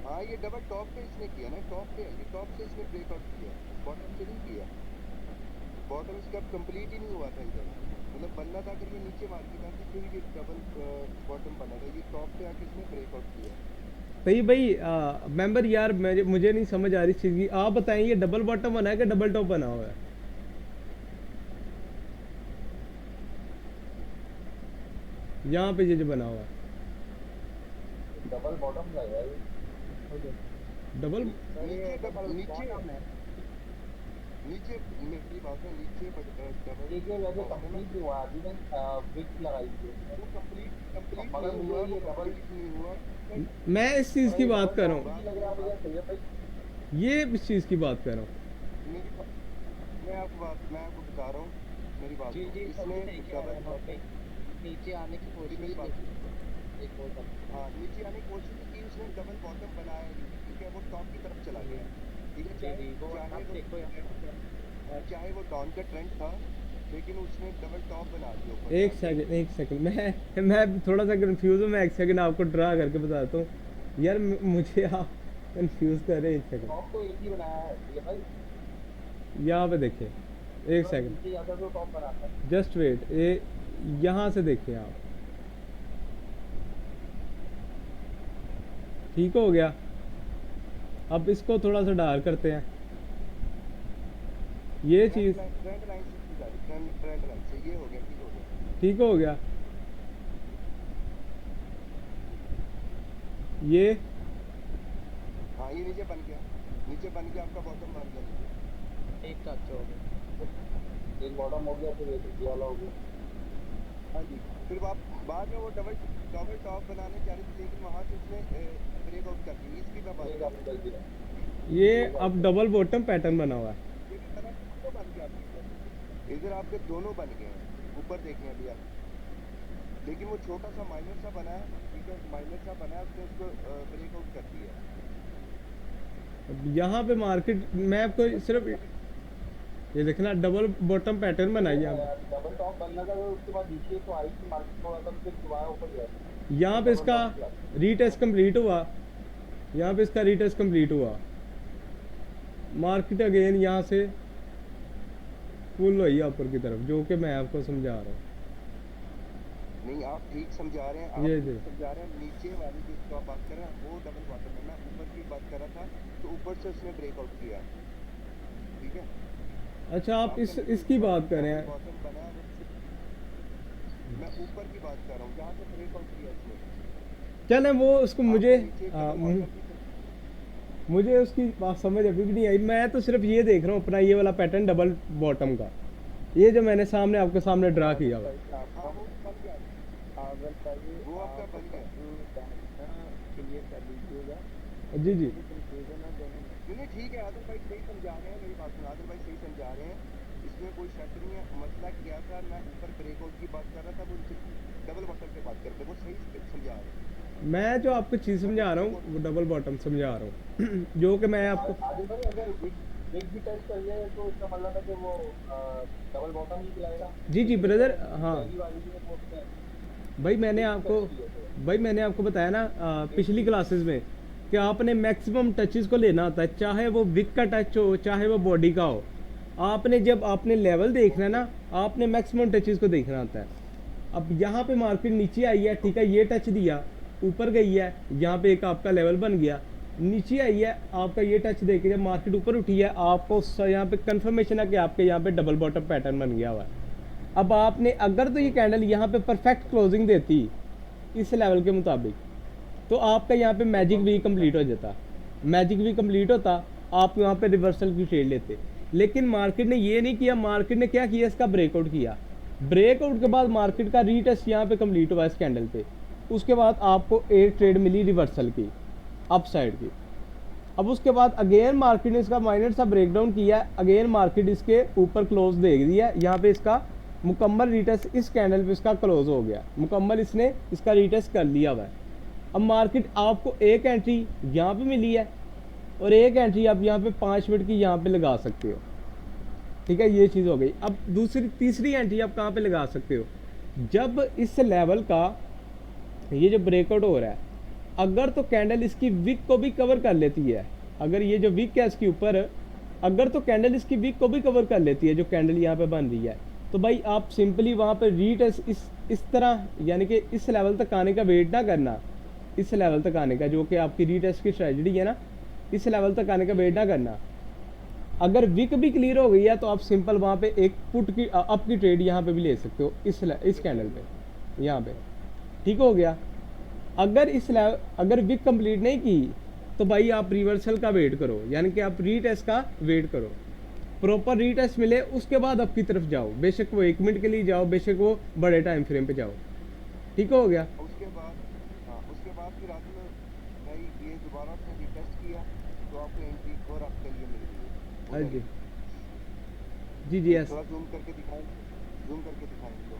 हाँ ये डबल टॉप पे इसने किया ना, टॉप पे है ये, टॉप से इसने ब्रेकआउट किया, बॉटम से नहीं किया। बॉटम इसका कंप्लीट ही नहीं हुआ था इधर, मतलब बनना था, अगर ये नीचे मार्केट आती फिर ये डबल बॉटम बना था, ये टॉप पे आके इसने ब्रेकआउट किया। भाई मेंबर यार, मुझे नहीं समझ आ रही चीज़ की। आप बताएं ये डबल बॉटम बना है कि डबल टॉप बना हुआ है? यहाँ पे ये जो बना हुआ है डबल बॉटम का है डबल। सर, ये नीचे डबल नीचे बॉटम है। नीचे मेरी बात है, नीचे डबल देखिए वैसे कंप्लीट हुआ अभी तक विक्स लगाई थी वो कंप्लीट मगर नहीं मुझे हुआ, ये वो डबल कंप्लीट नहीं हुआ। मैं इस चीज़ की बात कर रहा हूँ, लग रहा है मुझे सही है भाई। ये इस चीज़ की बात कर रहा हूँ। मैं आपको बता रहा हूँ मेरी बात जी को, जी इसने सही कह रहे हैं डबल आप। नीचे आने की कोशिश मेरी बात की थी, एक और हाँ नीचे आने की कोशिश की उसने, डबल बॉटम बनाया नहीं, ठीक है, वो टॉप की तरफ चला गया, ठीक है, जी जी वो आप देखो यहाँ चाहे वो डाउन का ट्रेंड था, लेकिन उसने डबल टॉप बना दिया ऊपर एक जाके। सेकंड एक सेकंड, मैं थोड़ा सा कंफ्यूज हूँ। मैं एक सेकंड आपको ड्रा करके बताता हूँ यार, मुझे आप कंफ्यूज कर रहे हैं। एक सेकंड, टॉप तो एक ही बनाया है ये भाई। यहाँ पे देखिए, एक सेकंड, नीचे आता तो टॉप बनाता है। Just wait. ये यहाँ से देखिए आप, ठीक हो गया। अब इसको थोड़ा सा डार्क करते हैं, ये चीज़ ट्रेंड लाइन से जा रही, ट्रेंड लाइन से, ये हो गया, ठीक हो गया। ठीक हो गया। ये हाँ ये नीचे बन गया आपका बॉटम बन गया नीचे। एक टच हो गया, एक बॉटम हो गया, फिर एक ये वाला हो गया। हाँ जी, फिर आप बाद में वो डबल टॉप बनाने जा रही थी, लेकिन वहाँ से उसने ब्रेकआउट कर दी, इसकी मैं बात एक कर आपने कर दिया। ये अब डबल बॉटम पैटर्न बना हुआ है। ये भी बना, दोनों बन गया आपके इधर आपके दोनों बन गए हैं, ऊपर देखें अभी आप, लेकिन वो छोटा सा माइनर सा बना है, ठीक है, माइनर सा बना है, उसने उसको ब्रेकआउट कर दिया। अब यहाँ पे मार्केट, मैं आपको सिर्फ ये देखना, डबल बॉटम पैटर्न बनाई यहाँ पे। डबल टॉप बनना था, उसके बाद नीचे तो आई थी मार्केट, थोड़ा सा फिर दोबारा ऊपर गया। यहाँ पे इसका रीटेस्ट कंप्लीट हुआ, यहाँ पे इसका रीटेस्ट कंप्लीट हुआ, मार्केट अगेन यहाँ से फुल हुई है ऊपर की तरफ, जो कि मैं आपको समझा रहा हूँ। नहीं आप ठीक समझा रहे हैं, आप ये ठीक देख। समझा रहे हैं, नीचे वाली जिसको आप बात कर रहे हैं वो डबल बॉटम है, मैं ऊपर की बात कर रहा था, तो ऊपर से उसने ब्रेकआउट किया, ठीक है। अच्छा, आप इसकी बात कर रहे हैं। बॉटम बना है, मैं ऊपर की बात कर रहा हूँ, जहाँ से ब्रेकआउट किया उसने। चले वो उसको मुझे नीचे हाँ, double bottom की मुझे उसकी बात समझ अभी भी नहीं आई। मैं तो सिर्फ ये देख रहा हूँ अपना, ये वाला पैटर्न डबल बॉटम का, ये जो मैंने सामने आपके सामने ड्रा किया हुआ। हाँ वो बन गया, वो आपका बन गया। क्लियर कर लीजिएगा। जी जी, नहीं ठीक है, आदिल भाई सही समझा रहे हैं, मेरी बात सुनो, आदिल भाई सही समझा रहे हैं, इसमें कोई शक नहीं है। मसला क्या था, मैं ऊपर ब्रेकआउट की बात कर रहा था, वो डबल बॉटम पे बात करते, वो सही समझा रहे हैं। मैं जो आपको चीज़ समझा रहा हूँ वो डबल बॉटम समझा रहा हूँ। जो कि मैं आपको आगे भाई अगर एक भी टच कर जाए तो इसका मतलब है कि वो डबल बॉटम ही खिलाएगा। जी जी ब्रदर, हाँ पहली वाली भी वो उसमें भाई मैंने आपको बताया ना पिछली क्लासेस में कि आपने मैक्सिमम टचेस को लेना होता है, चाहे वो विक का टच हो चाहे वो बॉडी का हो। आपने जब आपने लेवल देखना है ना, आपने मैक्सिमम टचेस को देखना होता है। अब यहाँ पे मार्केट नीचे आई है, ठीक है, ये टच दिया, ऊपर गई है, यहाँ पे एक आपका लेवल बन गया, नीचे आई है, आपका ये टच देके जब मार्केट ऊपर उठी है, आपको यहाँ पे कंफर्मेशन है कि आपके यहाँ पे डबल बॉटम पैटर्न बन गया हुआ है। अब आपने अगर तो ये कैंडल यहाँ पे परफेक्ट क्लोजिंग देती इस लेवल के मुताबिक, तो आपका यहाँ पे मैजिक वी कंप्लीट हो जाता, मैजिक वी कंप्लीट होता, आप यहाँ पे रिवर्सल की ट्रेड लेते। लेकिन मार्केट ने ये नहीं किया, मार्केट ने क्या किया, इसका ब्रेकआउट किया। ब्रेकआउट के बाद मार्केट का रीटेस्ट यहाँ पे कंप्लीट हुआ इस कैंडल पे, उसके बाद आपको एक ट्रेड मिली रिवर्सल की, अप साइड की। अब उसके बाद अगेन मार्केट ने इसका माइनर सा ब्रेकडाउन किया, अगेन मार्केट इसके ऊपर क्लोज दे दिया, यहाँ पे इसका मुकम्मल रीटेस्ट इस कैंडल पे इसका क्लोज हो गया, मुकम्मल इसने इसका रीटेस्ट कर लिया हुआ है। अब मार्केट आपको एक एंट्री यहाँ पे मिली है और एक एंट्री आप यहाँ पे 5 मिनट की यहाँ पे लगा सकते हो, ठीक है, ये चीज़ हो गई। अब तीसरी एंट्री आप कहाँ पे लगा सकते हो, जब इस लेवल का ये जो ब्रेकआउट हो रहा है, अगर तो कैंडल इसकी विक को भी कवर कर लेती है, अगर ये जो विक है इसके ऊपर, अगर तो कैंडल इसकी विक को भी कवर कर लेती है, जो कैंडल यहाँ पे बन रही है, तो भाई आप सिंपली वहाँ पे रीटेस्ट इस तरह, यानी कि इस लेवल तक आने का वेट ना करना, इस लेवल तक आने का जो कि आपकी रीटेस्ट की स्ट्रेटजी है ना, इस लेवल तक आने का वेट ना करना। अगर विक भी क्लियर हो गई है तो आप सिंपल वहाँ पे एक पुट की अप की ट्रेड यहाँ पे भी ले सकते हो, इस कैंडल पे, यहाँ पे, ठीक हो गया। अगर विक कंप्लीट नहीं की तो भाई आप रिवर्सल का वेट करो, यानी कि आप रीटेस्ट का वेट करो, प्रॉपर रीटेस्ट मिले उसके बाद अप की तरफ जाओ, बेशक वो 1 मिनट के लिए जाओ, बेशक वो बड़े टाइम फ्रेम पे जाओ, ठीक हो गया। उसके बाद फिर रात में भाई ये दोबारा से रीटेस्ट किया तो आपको एंट्री और आपके लिए मिल गई। हाँ जी जी जी, यस, थोड़ा जूम करके दिखाएंगे तो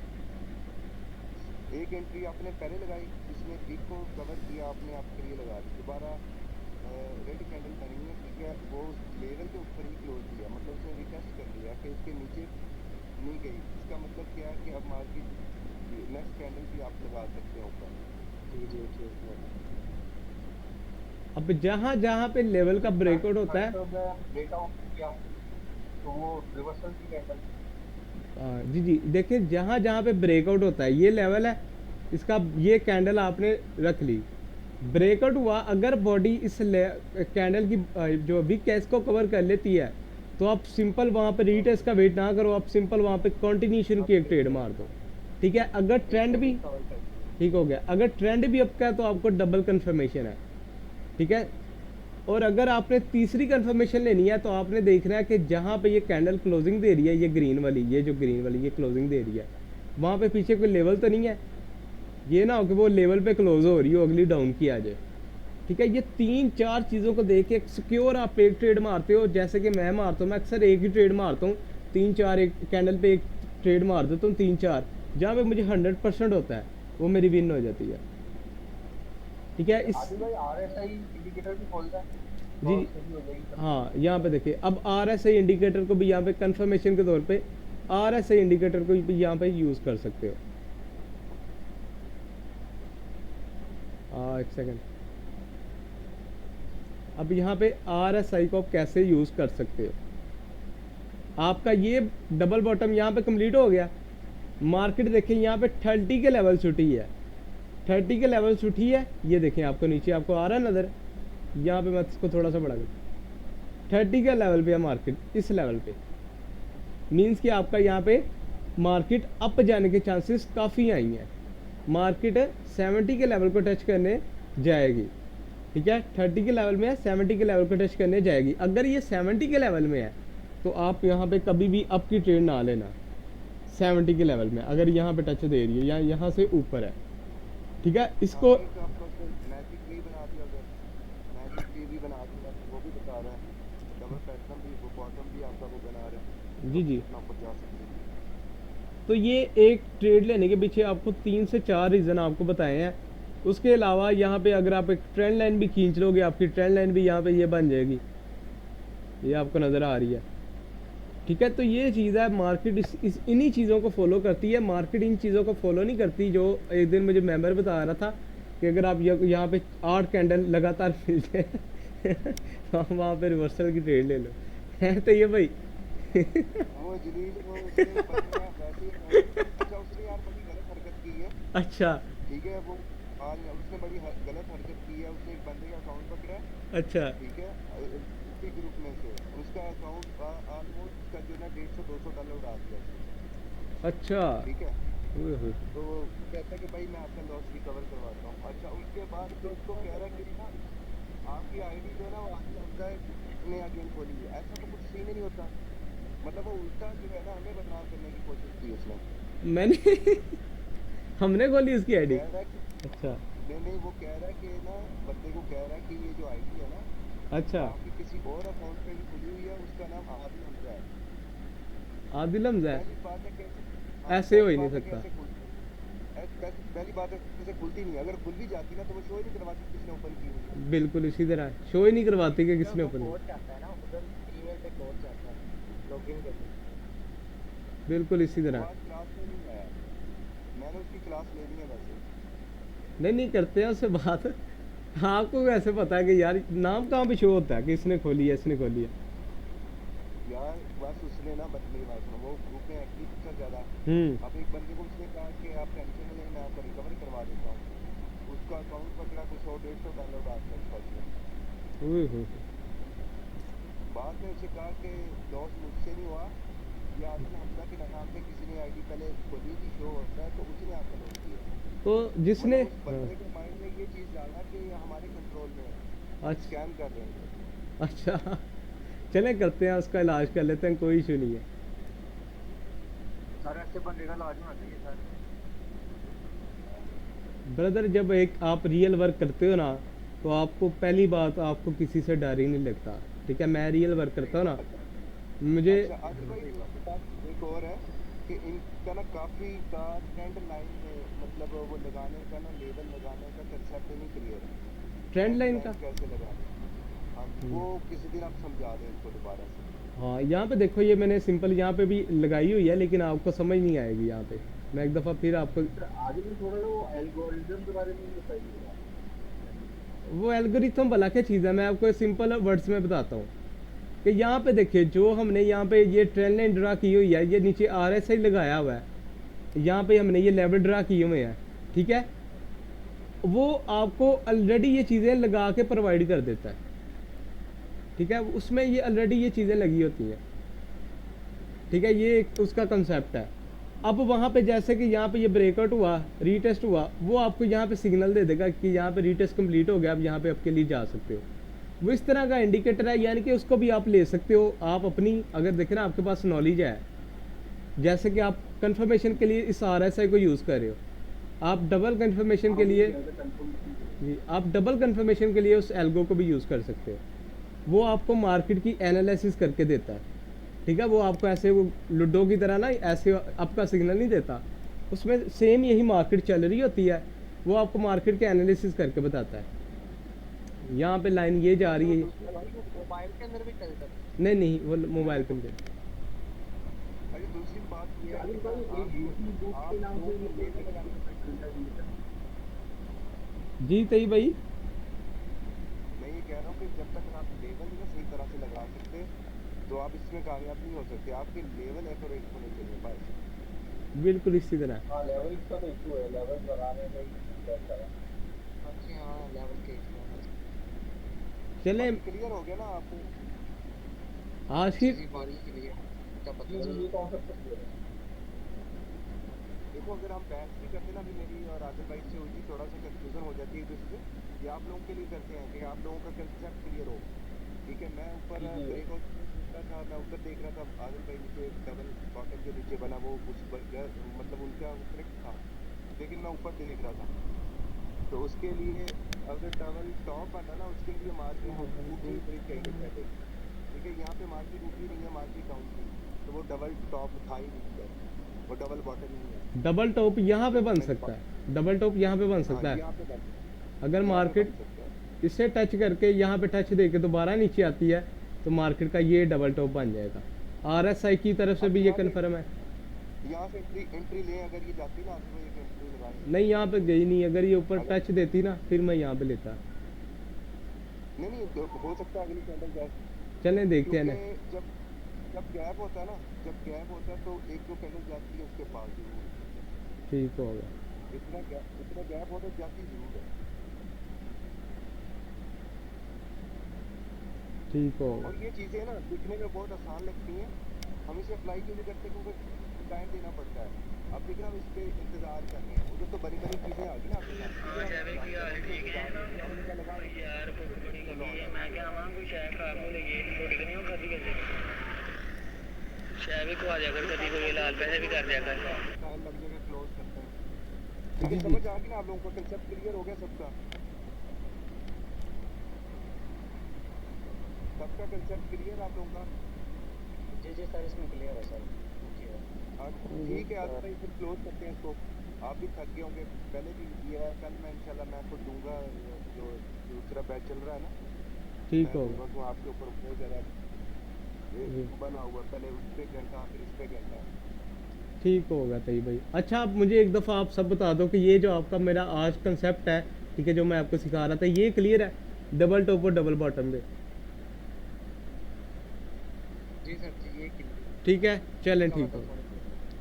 एक एंट्री आपने पहले लगाई जिसमें वीक को कवर किया, आपने आपके लिए लगा दी, दोबारा रेड कैंडल बनी है, ठीक है, वो लेवल के ऊपर ही क्लोज किया, मतलब उसने रिटेस्ट कर लिया कि इसके नीचे नहीं गई। इसका मतलब क्या है कि अब मार्केट नेक्स्ट कैंडल भी आप लगा सकते हो ऊपर। अब जहाँ जहाँ पे लेवल का ब्रेकआउट होता है, ब्रेकआउट किया तो वो रिवर्सल की कैंडल। जी जी, देखिए जहाँ जहाँ पे ब्रेकआउट होता है, ये लेवल है इसका, ये कैंडल आपने रख ली, ब्रेकआउट हुआ, अगर बॉडी इस कैंडल की जो विक है इसको कवर कर लेती है, तो आप सिंपल वहाँ पे रीटेस्ट का वेट ना करो, आप सिंपल वहाँ पे कंटिन्यूशन की एक ट्रेड मार दो, ठीक है। अगर ट्रेंड भी ठीक हो गया, अगर ट्रेंड भी आपका है तो आपको डबल कंफर्मेशन है, ठीक है। और अगर आपने तीसरी कंफर्मेशन लेनी है तो आपने देखना है कि जहाँ पे ये कैंडल क्लोजिंग दे रही है, ये ग्रीन वाली, ये जो ग्रीन वाली ये क्लोजिंग दे रही है, वहाँ पे पीछे कोई लेवल तो नहीं है, ये ना हो कि वो लेवल पे क्लोज हो रही हो, अगली डाउन की आ जाए, ठीक है। ये 3-4 चीज़ों को देख के सिक्योर आप एक ट्रेड मारते हो, जैसे कि मैं मारता हूँ, मैं अक्सर एक ही ट्रेड मारता हूँ, 3-4 एक कैंडल पे एक ट्रेड मार देता हूँ, 3-4, जहाँ पे मुझे 100% होता है वो मेरी विन हो जाती है, ठीक है। इस RSI इंडिकेटर भी खोलता है जी, हाँ, यहाँ पे देखिए, अब RSI इंडिकेटर को भी यहाँ पे कंफर्मेशन के तौर पे RSI इंडिकेटर को भी यहाँ पे यूज़ कर सकते हो। एक सेकंड, अब यहाँ पे RSI को आप कैसे यूज़ कर सकते हो, आपका ये डबल बॉटम यहाँ पे कंप्लीट हो गया, मार्केट देखिए यहाँ पे 30 के लेवल छुटी है, 30 के लेवल छुटी है, ये देखें आपको नीचे आपको आ रहा है नज़र, यहाँ पे मैं इसको थोड़ा सा बढ़ा दूँ, 30 के लेवल पे है मार्केट, इस लेवल पे मींस कि आपका यहाँ पे मार्केट अप जाने के चांसेस काफ़ी आई हैं, मार्केट 70 के लेवल को टच करने जाएगी, ठीक है, 30 के लेवल में है, 70 के लेवल को टच करने जाएगी। अगर ये 70 के लेवल में है तो आप यहाँ पे कभी भी अप की ट्रेड ना लेना, 70 के लेवल में अगर यहाँ पे टच दे रही है या यहाँ से ऊपर है, ठीक है। इसको मैजिक वी बना दिया, अगर मैजिक वी भी बना दिया वो भी बता रहा है, डबल पैटर्न भी, वो बॉटम भी आपका वो बना रहा है, जी जी। ऊपर जा सकते हैं। तो ये एक ट्रेड लेने के पीछे आपको 3 से 4 रीज़न आपको बताए हैं। उसके अलावा यहाँ पे अगर आप एक ट्रेंड लाइन भी खींच लोगे, आपकी ट्रेंड लाइन भी यहाँ पे ये बन जाएगी, ये आपको नज़र आ रही है, ठीक है। तो ये चीज़ है, मार्केट इन्हीं चीज़ों को फॉलो करती है, मार्केट इन चीज़ों को फॉलो नहीं करती। जो एक दिन मुझे मेंबर बता रहा था कि अगर आप यहाँ पे 8 कैंडल लगातार मिल जाए तो आप वहाँ पे रिवर्सल की ट्रेड ले लो। है तो ये भाई वो जलील वो उसने बंदा वैसे ही अच्छा उसने यार बड़ी गलत हरकत की है। अच्छा ठीक है वो आज उसने बड़ी गलत हरकत की है। उसने एक बंदे का अकाउंट पकड़ा है। अच्छा ठीक है उसी ग्रुप में से उसका अकाउंट ऑलमोस्ट उसका जो ना $150-200 उड़ा दिया उसने। अच्छा। ठीक है ओए होए। तो वो कहता है कि भाई मैं आपका लॉस रिकवर करवाता हूँ। अच्छा उसके बाद फिर उसको कह रहा है कि ना आपकी आईडी जो है ना वो आदिल हमजा ने अगेन खोली है। ऐसा तो कुछ सीन ही नहीं होता। मतलब वो उल्टा जो है ना हमें बदनाम करने की कोशिश की उसने। मैंने हमने खोली उसकी आईडी। कह रहा है कि अच्छा नहीं वो कह रहा है कि ना बंदे को कह रहा है कि ये जो आईडी है ना अच्छा। आपकी किसी और अकाउंट पे भी खुली हुई है। उसका नाम आदिल हमजा है। आदिल हमजा है। पहली बात है कैसे हाँ ऐसे हो पहली ही नहीं बात है सकता। कैसे खुलती पहली बात है कैसे खुलती नहीं है। अगर खुल भी जाती ना तो वो शो ही नहीं करवाती किसने ओपन की हुई है। बिल्कुल इसी तरह शो ही नहीं करवाती कि किसने ओपन कोड जाता है ना उधर ईमेल पे कोड जाता है लॉगिन करने। बिल्कुल इसी वो तरह। आज क्लास में नहीं आया। मैंने उसकी क्लास लेनी है वैसे। नहीं करते हैं उससे बात। आपको कैसे पता है कि यार नाम कहाँ पे शो होता है कि इसने खोली है इसने खोली है। यार बस उसने ना मेरी बात सुनो वो ग्रुप में एक्टिव था ज़्यादा। अब एक बंदे को उसने कहा कि आप टेंशन नहीं लें मैं आपका रिकवर करवा देता हूँ। उसका अकाउंट पकड़ा कुछ $100-150 उड़ा दिया उसका उसने। ओए होए। बाद में उसे कहा कि लॉस मुझसे नहीं हुआ ये आदिल हमजा के नाम पे किसी ने आईडी पहले खोली थी शो होता है तो उसने आपका लॉस किया। तो जिसने मतलब उस बंदे के माइंड में ये चीज़ डालना कि हमारे कंट्रोल में है अच्छा स्कैम कर रहे हैं। अच्छा चले करते हैं उसका इलाज कर लेते हैं कोई इशू नहीं है। सर ऐसे बंदे का इलाज होना चाहिए सर। ब्रदर जब एक आप रियल वर्क करते हो ना तो आपको पहली बात आपको किसी से डर ही नहीं लगता। ठीक है मैं रियल वर्क करता हूँ ना मुझे अच्छा आदिल भाई दूसरी बात एक और है कि इनका ना काफ़ी का ट्रेंड लाइन में मतलब वो लगाने का ना लेबल लगाने का कंसेप्ट नहीं क्लियर है। ट्रेंड लाइन का। कैसे लगाने हाँ वो किसी दिन आप समझा दें इसको दोबारा से। हाँ यहाँ पे देखो ये मैंने सिंपल यहाँ पे भी लगाई हुई है लेकिन आपको समझ नहीं आएगी यहाँ पे। मैं एक दफ़ा फिर आपको आगे भी थोड़ा ना वो एल्गोरिदम के बारे में बताइए। वो एल्गोरिथम भला क्या चीज़ है मैं आपको सिंपल वर्ड्स में बताता हूँ कि यहाँ पे देखिए जो हमने यहाँ पे ये ट्रेंड लाइन ड्रा की हुई है ये नीचे RSI लगाया हुआ है। यहाँ पे हमने ये लेवल ड्रा किए हुए हैं। ठीक है वो आपको ऑलरेडी ये चीज़ें लगा के प्रोवाइड कर देता है। ठीक है उसमें ये ऑलरेडी ये चीज़ें लगी होती हैं। ठीक है ये एक उसका कंसेप्ट है। अब वहाँ पे जैसे कि यहाँ पे ये ब्रेकआउट हुआ रीटेस्ट हुआ वो आपको यहाँ पे सिग्नल दे देगा कि यहाँ पे रीटेस्ट कंप्लीट हो गया अब यहाँ पे आपके लिए जा सकते हो। वो इस तरह का इंडिकेटर है यानी कि उसको भी आप ले सकते हो। आप अपनी अगर देखें ना आपके पास नॉलेज है जैसे कि आप कंफर्मेशन के लिए इस RSI को यूज़ कर रहे हो आप डबल कंफर्मेशन के लिए जी आप डबल कंफर्मेशन के लिए उस एल्गो को भी यूज़ कर सकते हो। वो आपको मार्केट की एनालिसिस करके देता है। ठीक है वो आपको ऐसे वो लूडो की तरह ना ऐसे आपका सिग्नल नहीं देता। उसमें सेम यही मार्केट चल रही होती है वो आपको मार्केट के एनालिसिस करके बताता है। यहाँ पे लाइन ये जा रही है मोबाइल के अंदर भी चलता है। नहीं वो मोबाइल पे नहीं। अरे दूसरी बात ये है आदिल कि भाई आप एक बुक आप के नाम से लोग ये लेबल लगाने जी तई भाई मैं ये कह रहा हूँ कि जब तक आप लेबल ना सही तरह से लगा सकते तो आप इसमें कामयाब नहीं हो सकते। आपके लेवल एक्यूरेट होने चाहिए बस। बिल्कुल इसी तरह। हाँ लेवल का तो इशू है लेवल बनाने में ही रहता है। अच्छा हाँ लेवल के इशू है। चले क्लियर हो गया ना आपको आशिफ बारी के लिए क्या पता ये कॉन्सेप्ट क्लियर है। देखो अगर हम बहस भी करते ना अभी मेरी और आदिल भाई से हुई थी थोड़ा सा कंफ्यूजन हो जाती है एक दूसरे से। ये आप लोगों के लिए करते हैं कि आप लोगों का कंसेप्ट क्लियर हो। ठीक है मैं ऊपर ब्रेकआउट देख रहा था मैं ऊपर देख रहा था आदिल भाई नीचे डबल बॉटम जो नीचे बना वो कुछ मतलब उनका करेक्ट था लेकिन मैं ऊपर देख रहा था। तो उसके लिए अगर डबल टॉप आता ना उसके लिए मार्जिन ऊपरी ब्रेक चाहिए पहले। ठीक है यहाँ पे मार्जिन ऊपरी नहीं है मार्जिन डाउन थी तो वो डबल टॉप था ही नहीं है वो डबल बॉटम नहीं है। डबल टॉप यहाँ पे बन सकता है डबल टॉप यहाँ पे बन सकता हाँ, है यहाँ पे बन अगर मार्केट सकता है। इससे टच करके यहाँ पे टच दे के दोबारा नीचे आती है तो मार्केट का ये डबल टॉप बन जाएगा। RSI की तरफ से भी ये कन्फर्म है। यहाँ से एंट्री ले अगर ये जाती ना आदिल भाई एक एंट्री लगानी। नहीं यहाँ पे गई नहीं, अगर ये ऊपर टच देती ना फिर मैं यहाँ पे लेता। नहीं नहीं हो सकता है अगली कैंडल गैप, चलें देखते हैं ना। क्योंकि जब जब गैप होता है ना, जब गैप होता है तो एक दो कैंडल जाती है उसके पास जरूर, ठीक होगा, इतना गैप हो तो जाती जरूर है। ठीक होगा। और ये चीज़ें ना दिखने में बहुत आसान लगती हैं, हम इसे अप्लाई क्यों नहीं करते, क्योंकि टाइम देना पड़ता है। अब देखिए हम इस पे इंतजार कर रहे हैं, उधर तो बड़ी बड़ी चीज़ें आ गई ना आपके साथ। हाँ जैवे की हाल ठीक है यार भुख बड़ी लगी है, मैं क्या आवां कोई शय खराब हो लगी है, रोटी तो नहीं हो खाधी कर शय भी खवा दिया कर कभी, कोई लाल पैसे भी कर दिया कर। टाइम लग जाएगा, क्लोज करते हैं। जी, लेकिन जी। समझ आ गई ना आप लोगों को, कंसेप्ट क्लियर हो गया सबका, सबका कंसेप्ट क्लियर आप लोगों का। जी जी सर, इसमें क्लियर है सर। हाँ, ठीक है आज भाई फिर क्लोज करते हैं इसको। आप भी थक गए होंगे, पहले भी दिया है, कल मैं इंशाल्लाह मैं आपको दूंगा, जो दूसरा बैच चल रहा है ना, ठीक मैं होगा। दूंगा तो आपके ऊपर बहुत ज़्यादा जी। बना हुआ, पहले उस पे घंटा फिर इस पे घंटा। ठीक होगा तई भाई। अच्छा आप मुझे एक दफ़ा आप सब बता दो कि ये जो आपका मेरा आज कंसेप्ट है, ठीक है, जो मैं आपको सिखा रहा था, ये क्लियर है डबल टॉप और डबल बॉटम पे? जी सर जी, ये ठीक है, चलें ठीक हो,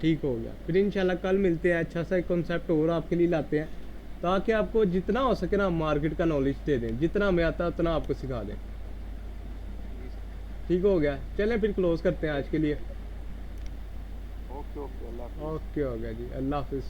ठीक हो गया। फिर इंशाल्लाह कल मिलते हैं, अच्छा सा एक कॉन्सेप्ट और आपके लिए लाते हैं, ताकि आपको जितना हो सके ना मार्केट का नॉलेज दे दें, जितना हमें आता है उतना आपको सिखा दें। ठीक हो गया, चलें फिर क्लोज करते हैं आज के लिए। ओके ओके, अल्लाह हाफ़िज़। ओके हो गया जी, अल्लाह हाफिज़।